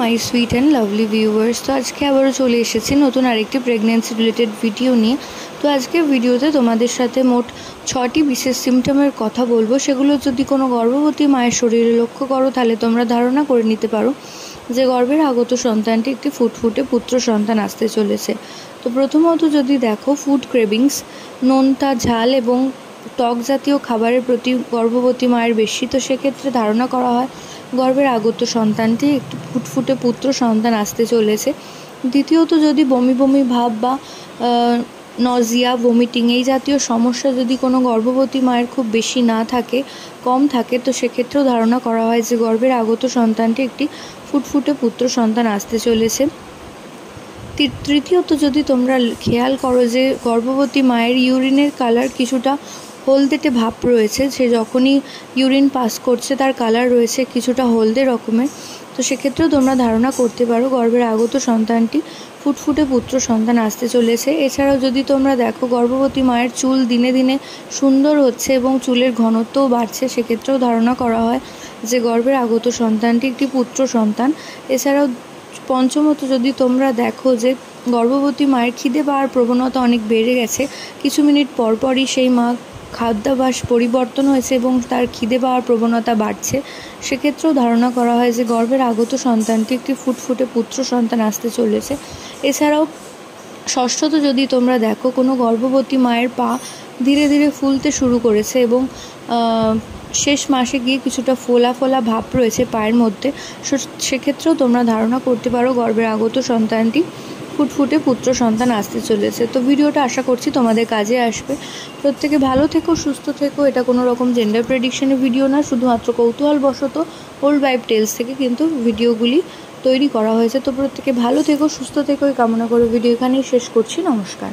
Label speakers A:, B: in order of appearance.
A: My sweet and lovely viewers. তো আজকে আবারও চলে এসেছি নতুন আরেকটি প্রেগনেন্সি রিলেটেড ভিডিও নিয়ে। তো আজকের ভিডিওতে তোমাদের সাথে মোট 6টি বিশেষ সিমটমের কথা বলবো। সেগুলো যদি কোনো গর্ভবতী মায়ের শরীরে লক্ষ্য করো তাহলে তোমরা ধারণা করে নিতে পারো যে গর্ভের আগত সন্তানটি একটি ফুটফুটে পুত্র সন্তান আসতে চলেছে। তো প্রথমত যদি দেখো, ফুড ক্রেভিংস, নোনতা, ঝাল এবং টক জাতীয় খাবারের প্রতি গর্ভবতী মায়ের বেশি, তো সেক্ষেত্রে ধারণা করা হয় গর্ভের আগত সন্তানটি একটি ফুটফুটে পুত্র সন্তান আসতে চলেছে। দ্বিতীয়ত, যদি বমি বমি ভাব বা নজিয়া, ভমিটিং এই জাতীয় সমস্যা যদি কোনো গর্ভবতী মায়ের খুব বেশি না থাকে, কম থাকে, তো সেক্ষেত্রেও ধারণা করা হয় যে গর্ভের আগত সন্তানটি একটি ফুটফুটে পুত্র সন্তান আসতে চলেছে। তৃতীয়ত, যদি তোমরা খেয়াল করো যে গর্ভবতী মায়ের ইউরিনের কালার কিছুটা হলদেটে ভাব রয়েছে, সে যখনই ইউরিন পাস করছে তার কালার রয়েছে কিছুটা হলদে রকমের, তো সেক্ষেত্রেও তোমরা ধারণা করতে পারো গর্ভের আগত সন্তানটি ফুটফুটে পুত্র সন্তান আসতে চলেছে। এছাড়াও যদি তোমরা দেখো গর্ভবতী মায়ের চুল দিনে দিনে সুন্দর হচ্ছে এবং চুলের ঘনত্বও বাড়ছে, সেক্ষেত্রেও ধারণা করা হয় যে গর্ভের আগত সন্তানটি একটি পুত্র সন্তান। এছাড়াও পঞ্চমত, যদি তোমরা দেখো যে গর্ভবতী মায়ের খিদে পাওয়ার প্রবণতা অনেক বেড়ে গেছে, কিছু মিনিট পরপরই সেই মা খাদ্যাভ্যাস পরিবর্তন হয়েছে এবং তার খিদে পাওয়ার প্রবণতা বাড়ছে, সেক্ষেত্রেও ধারণা করা হয় যে গর্ভের আগত সন্তানটি একটি ফুটফুটে পুত্র সন্তান আসতে চলেছে। এছাড়াও ষষ্ঠত, যদি তোমরা দেখো কোনো গর্ভবতী মায়ের পা ধীরে ধীরে ফুলতে শুরু করেছে এবং শেষ মাসে গিয়ে কিছুটা ফোলা ফোলা ভাব রয়েছে পায়ের মধ্যে, সেক্ষেত্রেও তোমরা ধারণা করতে পারো গর্ভের আগত সন্তানটি ফুটফুটে পুত্র সন্তান আসতে চলেছে। তো ভিডিওটা আশা করছি তোমাদের কাজে আসবে। প্রত্যেকে ভালো থেকো, সুস্থ থেকো। এটা কোনো রকম জেন্ডার প্রেডিকশনের ভিডিও না, শুধুমাত্র কৌতূহলবশত ওল্ড ওয়াইফ টেলস থেকে কিন্তু ভিডিওগুলি তৈরি করা হয়েছে। তো প্রত্যেকে ভালো থেকো, সুস্থ থেকো এই কামনা করে ভিডিও এখানেই শেষ করছি। নমস্কার।